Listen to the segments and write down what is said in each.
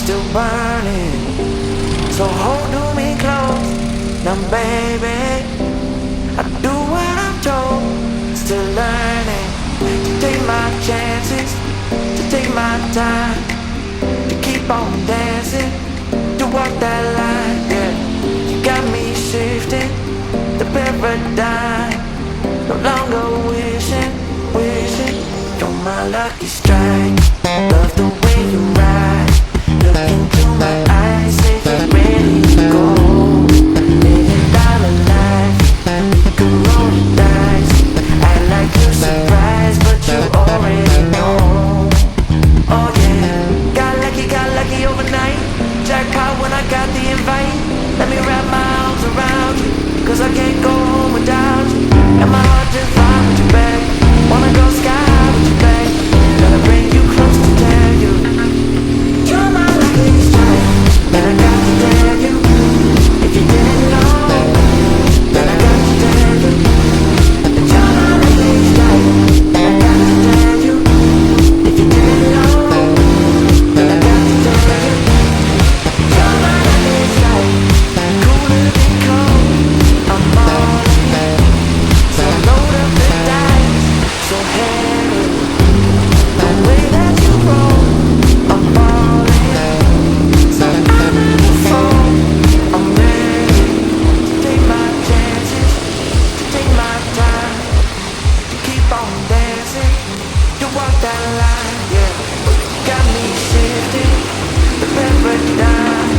still burning. So hold me close, now baby. I do what I'm told, still learning to take my chances, to take my time, to keep on dancing, to walk that line, yeah. You got me shifting the paradigm, no longer wishing, wishing. You're my lucky strike, love the way you ride. Look into my eyes, say you're ready to go. $1,000,000 life, we could roll the dice. Act like you're surprised, but you already know. Oh yeah, got lucky overnight. Jackpot when I got the invite. Let me wrap my arms around you, cause I can't go home without you. And my heart just fine with you, babe. Wanna go sky high with you, babe. Gotta bring you close to tell you you're my lucky strike. And I got to tell you, if you didn't know, then I got to tell you that you're my lucky strike. And I got to tell you, if you didn't know, then I got to tell you you're my lucky strike. Cooler than cold, I'm all in. So load up the dice, so heavy. The way that you roll, I'm falling. So I'm in the phone, I'm ready to take my chances, to take my time, to keep on dancing, to walk that line, yeah. Got me shifting the paradigm,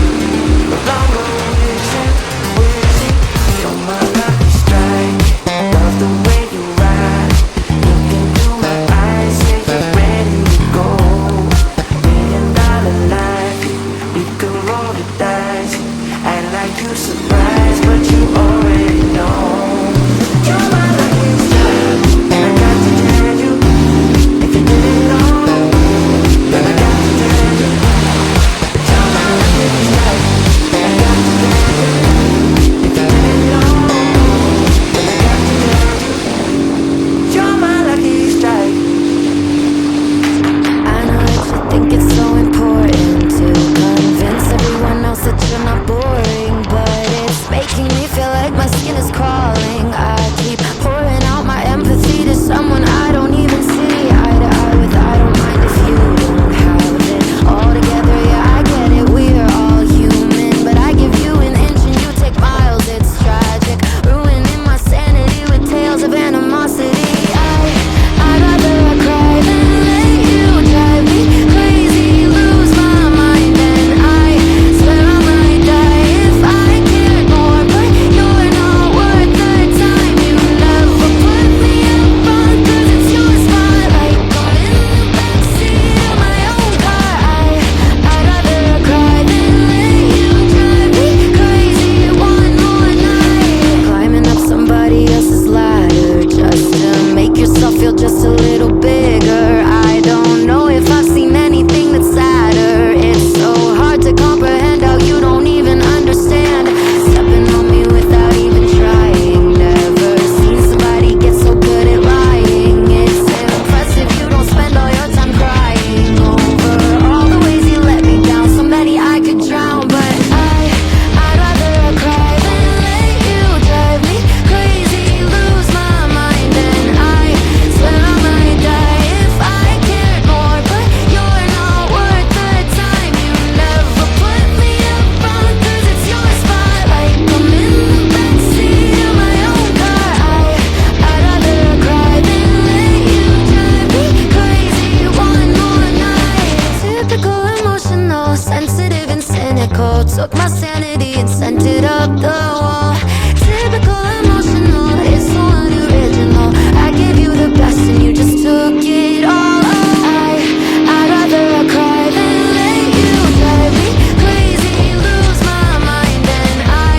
no longer wishing, wishing. You're my lucky strike, love the way you ride. Look into my eyes, say you're ready to go. $1,000,000 life, we could roll the dice. Act like you surprised, but you already know. You're my lucky strike, and I got to tell you, if you didn't know, then I got to tell you. You're my lucky strike, and I got to tell you, if you didn't know, then I got to tell you. You're my lucky strike. I know that you think it's so important to convince everyone else that you're not boring, but it's making me feel like my skin is crawling. I keep pouring out my empathy to someone I don't even see eye to eye with. I don't mind if you don't have it all together. Yeah, I get it, we're all human, but I give you an inch and you take miles. It's tragic, ruining my sanity with tales of animosity. I'd rather I cry than let you drive me crazy, lose my mind, and I swear I might die if I cared more. But you're not worth the time. You never put me up on, cause it's your spotlight. I'm in the backseat of my own car. I'd rather I cry than let you drive me crazy one more night. Climbing up somebody else's ladder just to make yourself feel just a little bigger. I don't know if I've seen anything that's sadder. It's so hard to comprehend how you don't even understand. Stepping on me without even trying. Never seen somebody get so good at lying. It's impressive you don't spend all your time crying over all the ways you let me down. So many I could drown, but I'd rather I cry than let you drive me crazy, lose my mind, and I swear I might die if I cared more. But you're not worth the time. You never put me up on, cause it's your spotlight. I'm in the backseat of my own car. I'd rather I cry than let you drive me crazy one more night. Typical emotional, sensitive and cynical. Took my sanity and sent it up the wall. Typical emotional, it's so unoriginal. I gave you the best and you just took it all. I'd rather I cry than let you drive me crazy, lose my mind, and I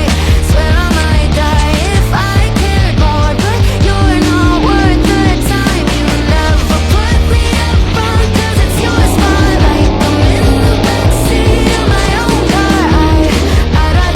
swear I might die if I cared more. But you're not worth the time. You never put me up on, cause it's your spotlight. I'm in the backseat of my own car. I'd rather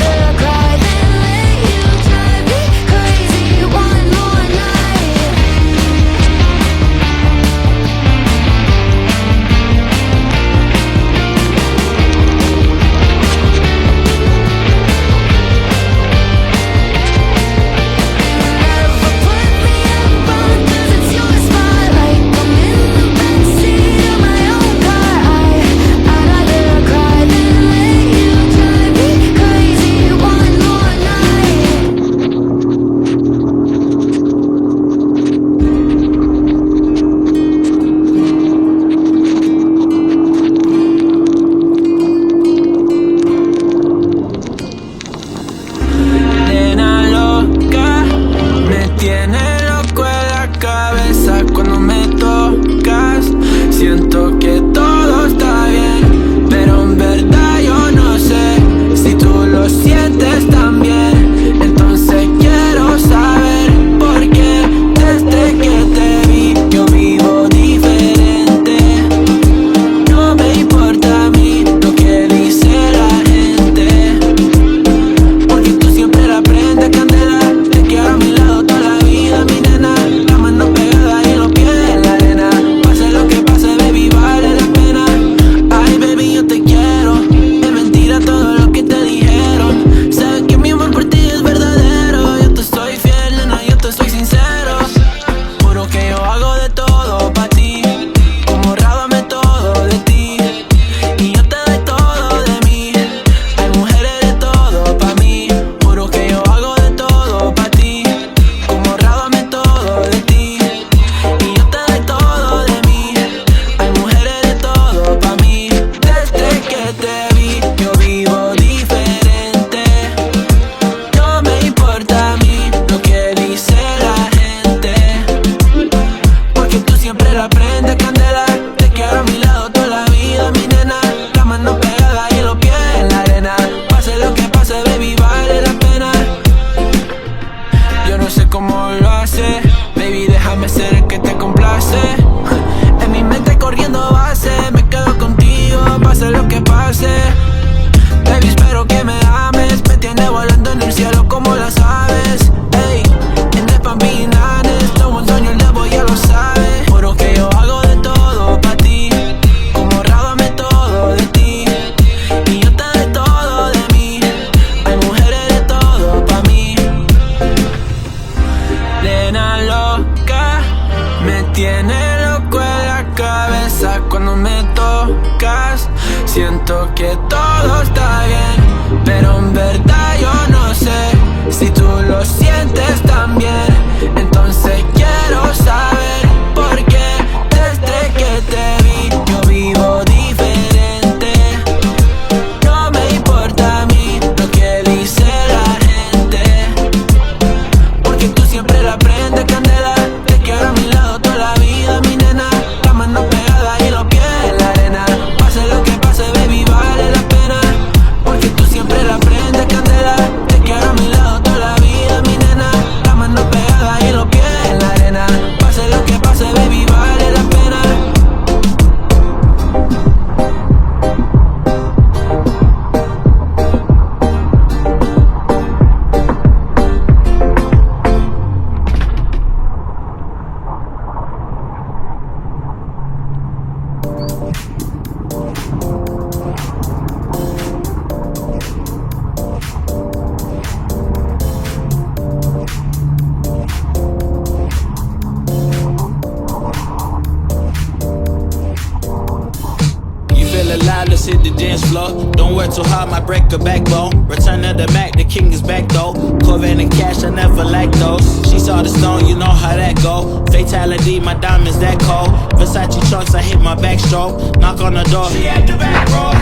todo está bien, pero en verdad yo no sé si tú lo sientes también. Entonces quiero saber por qué desde que te vi yo vivo diferente. No me importa a mí lo que dice la gente, porque tú siempre la prendes candela. Te quiero a mi lado toda la vida, mi nena. La mano pegada y los pies en la arena. Pase lo que pase, baby, vale la pena, porque tú siempre la prendes candela. Te quiero a mi lado toda la vida, mi nena. La mano pegada y los pies en la arena. Pase lo que pase, baby, vale la pena. Let's hit the dance floor. Don't work too hard, might break a backbone. Return of the Mac, the king is back though. Corvette and cash, I never like those. She saw the stone, you know how that go. Fatality, my diamonds that cold. Versace trunks, I hit my backstroke. Knock on the door, she at the back row.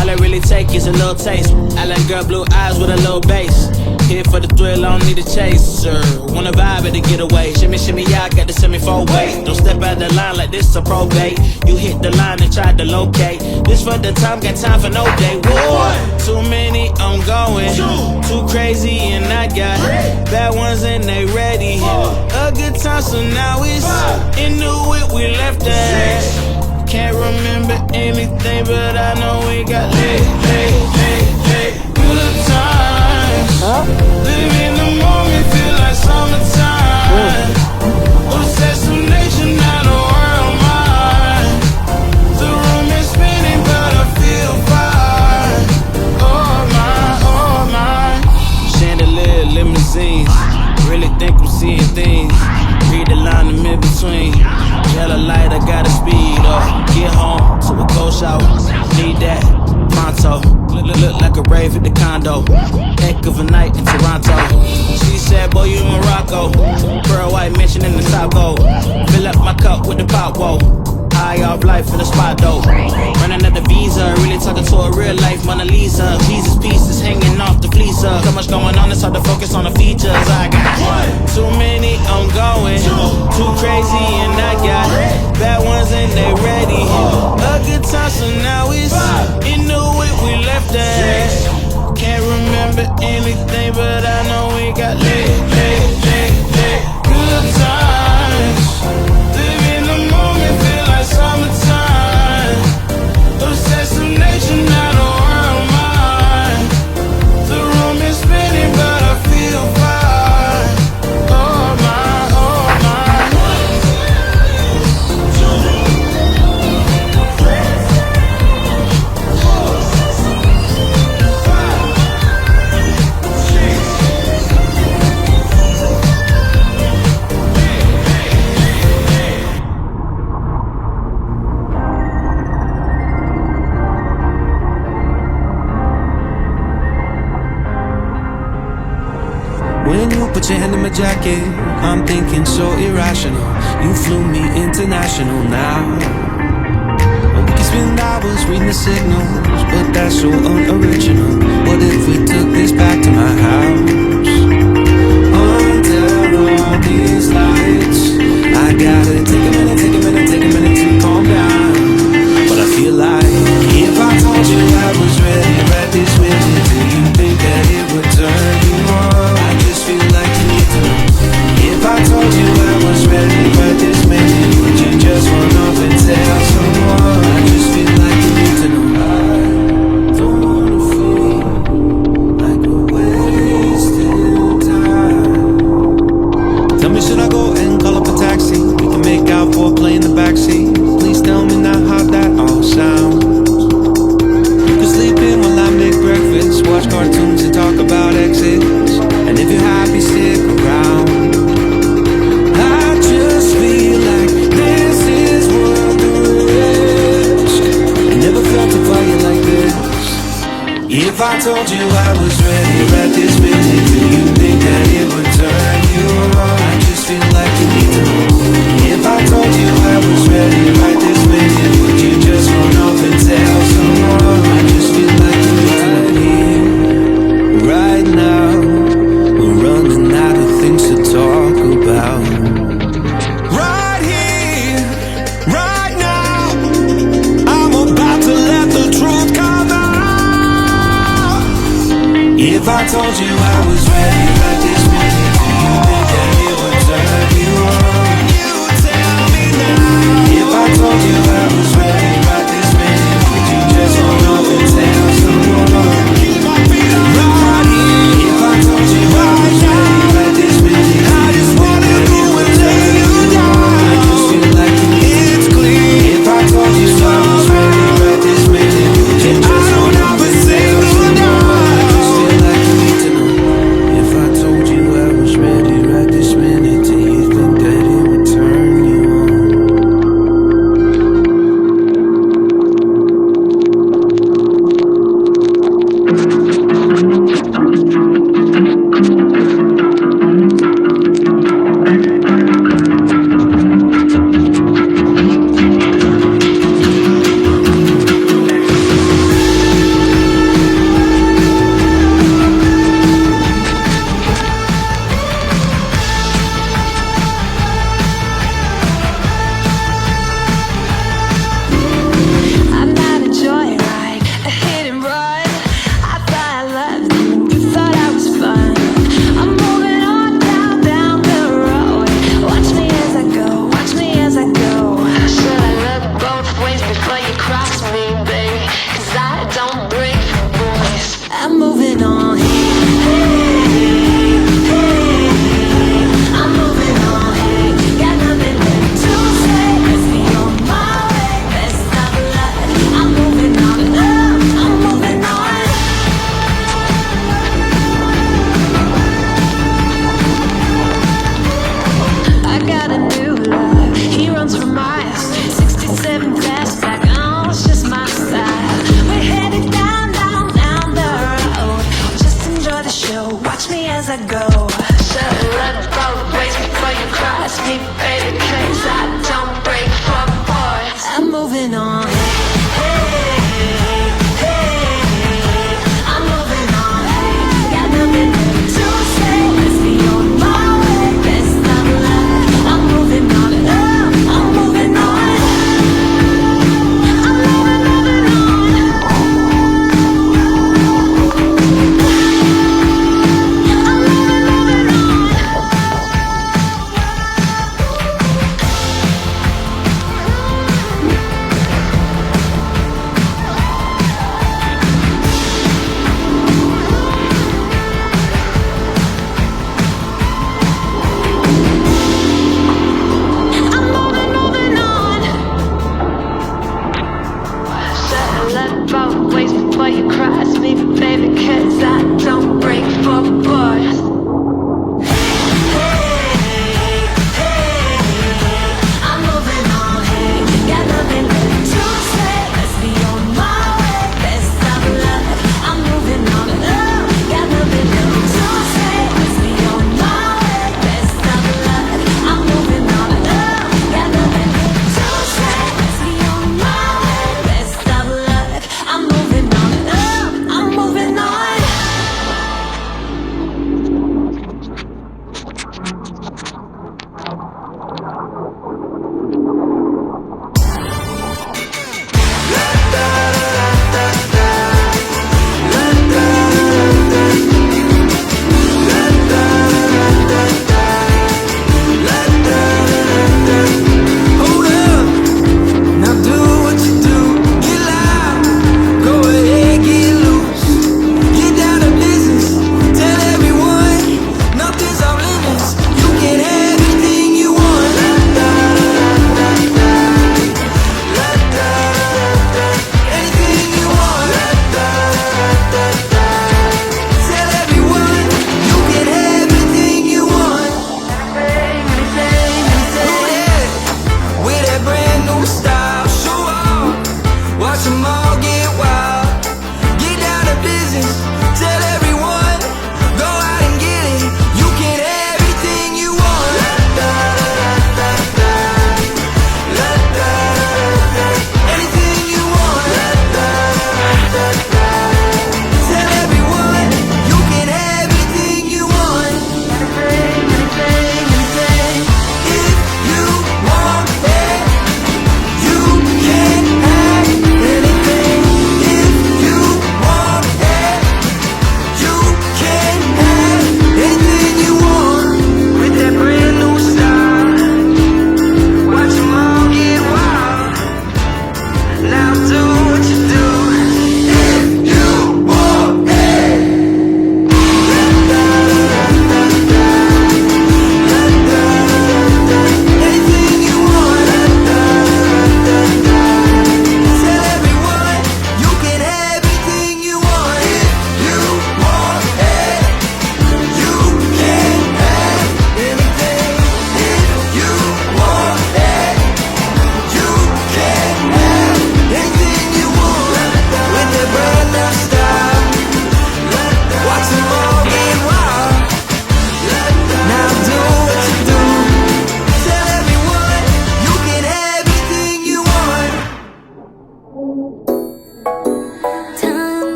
All I really take is a little taste. I like girl blue eyes with a little bass. Here for the thrill, I don't need a chaser. Wanna vibe at the getaway. Shimmy, shimmy, yeah, I got the semi-fold weight. Don't step out the line like this a probate. You hit the line and try to locate. This for the time, got time for no day. Whoa, too many, I'm going. Too crazy and I got bad ones and they ready. A good time, so now it's into it, we left that. Can't remember anything, but I know we got good times. Live in the moment, feel like summertime. Assassination, not a world mine. The room is spinning, but I feel fine. Oh my. Chandelier, limousines. Really think I'm seeing things. Read the line in between. Yellow light, I gotta speed up. Get home to a cold shower. Need that pronto. Look like a rave at the condo. Heck of a night in Toronto. She said, boy, you in Morocco. Pearl white mention in the top gold. Fill up my cup with the pop, whoa. High off life in the spot though. Running at the visa, really talking to a real life Mona Lisa. Jesus pieces hanging off the fleecer. So much going on, it's hard to focus on the features. I got too many, I'm going. Too crazy and I got bad ones and they ready. A good time, so now it's into it, we left that. Can't remember anything, but I know we got good times. Live in the moment, feel like summertime. Assassination, not a world mine. The room is spinning, but I feel fine. Oh my. When you put your hand in my jacket, I'm thinking so irrational. You flew me international now. And we can spend hours reading the signals, but that's so unoriginal. What if we took this back to my house? Under all these lights, I gotta take a minute to calm down. But I feel like if I told you I was ready right this minute, do you think that it would turn you on? I just feel like you need to know. If I told you I was ready right this minute, would you just run off and tell someone? I just feel like you need to know. I don't wanna feel like we're wasted. If I told you I was ready right this minute, do you think that it would turn you on? I just feel like you need to know. If I told you I was ready right this minute, would you just run off and tell someone? I just feel like you need to know. Right now, we're running out of things to talk about. Right here, right now, I'm about to let the truth come out. If I told you I was ready right this minute, do you think that it would turn you on? You tell me now. If I told you I was ready right this minute, would you just run off and tell someone? Keep my feet on right here. If I told you I was ready right this minute, I just wanna go and lay you down. I just feel like it's clear. If I told you I was ready right this minute, would you just run off and tell someone? I just feel like you need to know. If I told you I was ready right this minute, do you think that it would turn you on?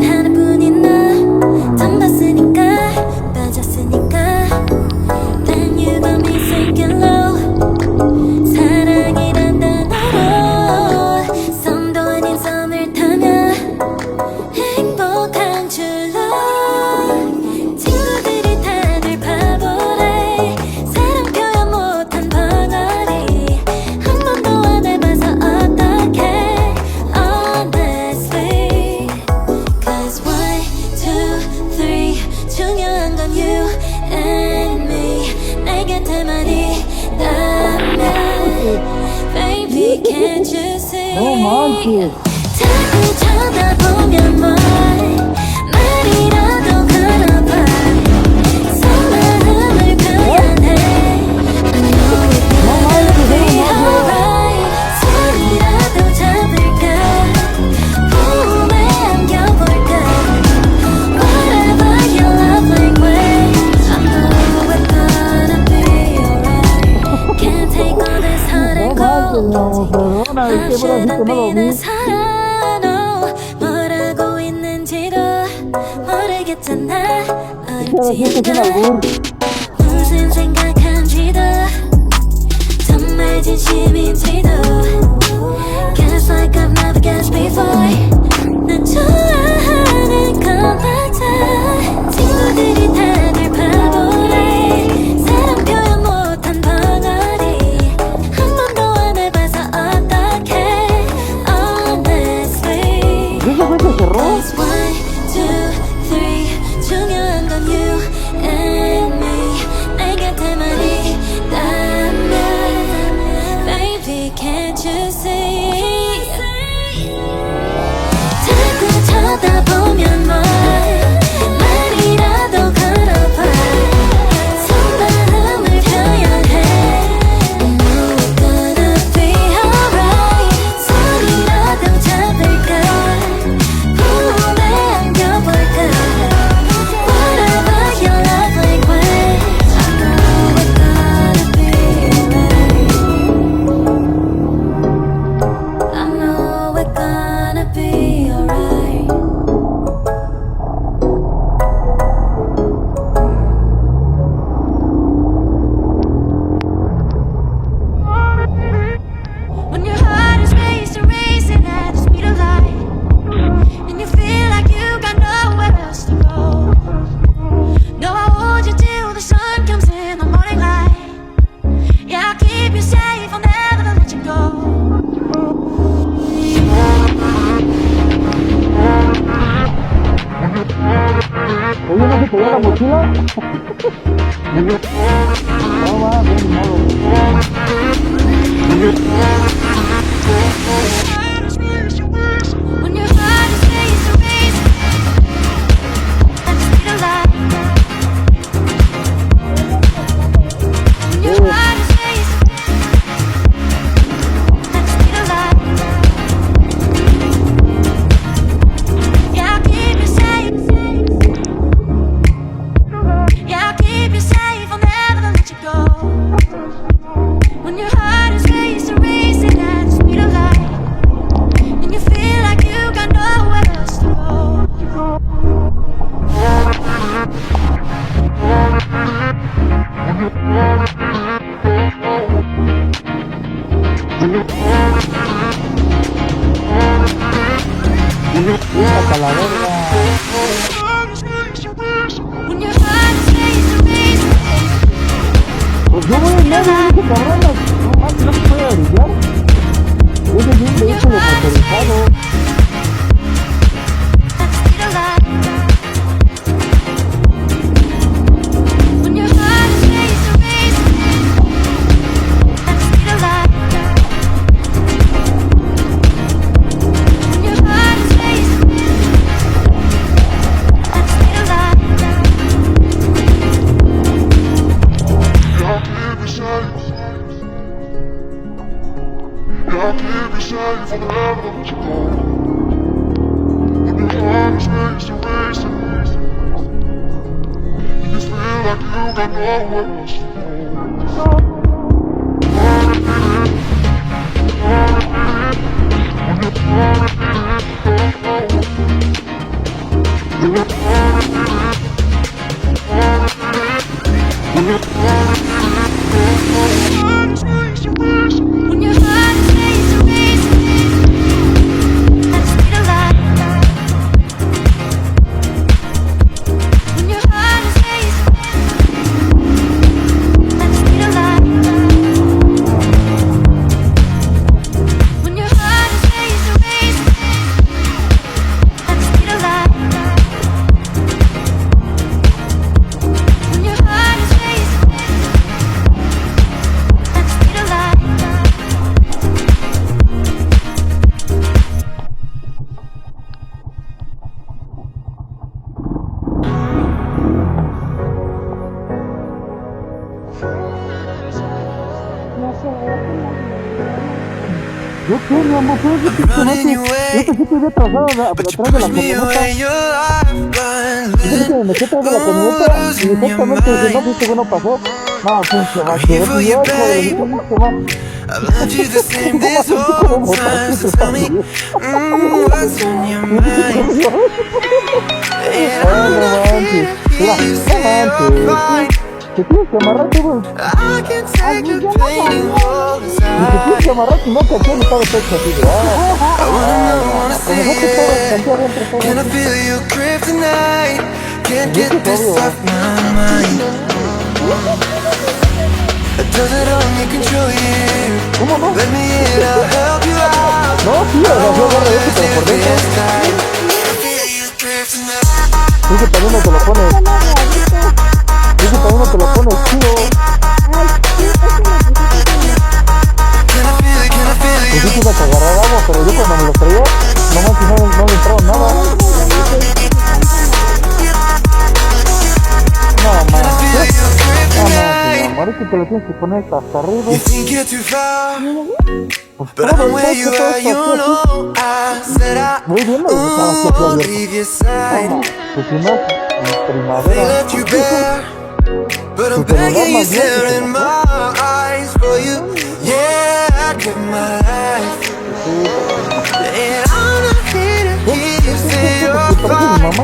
단 하나뿐인 너 처음 봤으니까 빠졌으니까 Then you got me sinking low 사랑이란 단어로 섬도 아닌 섬을 타면 행복한 줄로 친구들이 다들 바보래 사랑 표현 못한 벙어리 한 번도 안 해봐서 어떡해 honestly Cause 1, 2, 3 중요한 건 you and me 내 곁에만 있다면 Baby can't you see 자꾸 쳐다보면 뭘 말이라도 걸어봐 속마음을 표현해 I know it's gonna be alright 손이라도 잡을까 품에 안겨볼까 Whatever your love language I know it's gonna be alright Can't take all this hot and cold 밤새도 비는 사랑 뭐라고 있는지도 모르겠잖아 어렵지가 무슨 생각한지도 정말 진심인지도 Guess like I've never guessed before 난 좋아하는 건 맞아 친구들이 다들 바보래 사랑 표현 못한 벙어리 한 번도 안 해봐서 어떡해 honestly It's 1, 2, 3 중요한 건 you and me 내 곁에만 있다면 Baby can't you see 자꾸 쳐다보면 뭘 말이라도 걸어봐 속마음을 표현해 I know it's gonna be alright 손이라도 잡을까 품에 안겨볼까 Whatever your love language I know it's gonna be alright I know it's gonna be alright When your heart is racing at the speed of light And you feel like you got nowhere else to go No, I hold you till the sun comes in the morning light Yeah, I'll keep you safe, I'll never let you go When your heart is racing at the speed of light When your heart is racing at the speed of light Yeah, I'll keep you safe Yeah, I'll keep you safe, I'll never let you go When your heart is racing at the speed of light And you feel like you got nowhere else to go When your heart is racing Pues yo voy a hablar de ese cabrón, no más no se puede orillar. Ese es un vehículo motorizado. When your heart is racing at the speed of light When your heart is racing at the speed of light I'll keep you safe, I'll never let you go. When your heart is racing, and you feel like you got nowhere else to go. Yo qué, mi amor, pero yo pensé que había trabajado atrás de la camioneta. Yo pensé que me metí atrás de la camioneta y exactamente dije, no, este bueno pasó. No, pinche va, que yo, hijo de mi pinche va. I've loved you the same this whole time, so tell me, what's on your mind? And I'm not here to hear you say you're fine. Te tienes que amarrarte, güey. I can take the pain and hold Y te tienes inside. que amarrar, si no, que aquí está de pecho así, güey. I wanna Como see no te puedo it. cantar entre todos. Can I feel your grip tonight? Can't get this off my mind. Does it only control you? ¿Cómo no? Let me in, I'll help you out. No, sí, o sea, yo agarro eso, pero por dentro. Dice también no te lo pones. Dice también no te lo pones chido. Pues sí te iba a agarrar agua, pero yo cuando me lo traía, nomás si no le entraba nada. No, man. No, amor, es que te lo tienes que poner hasta arriba. You think you're too far, Pues but todo I'm where you todo are, you know. I said I muy bien, lo estaba aquí won't abierto. leave your side. Pues si no, en They primavera. left you bare, but I'm Tu celular begging you, más bien que stare se in lo my eyes for you. Yeah, I'd give my life. And I'm not here to hear you say you're Parece mi fine. mamá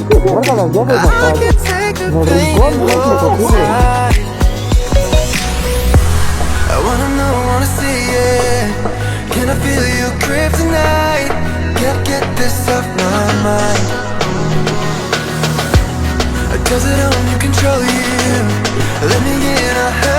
que guarda las llaves hasta I can take the en el pain rincón, and no se le hold consigue. inside. I wanna know, wanna see it. Can I feel your grip tonight? Can't get this off my mind. Does it only control you? Let me in, I'll help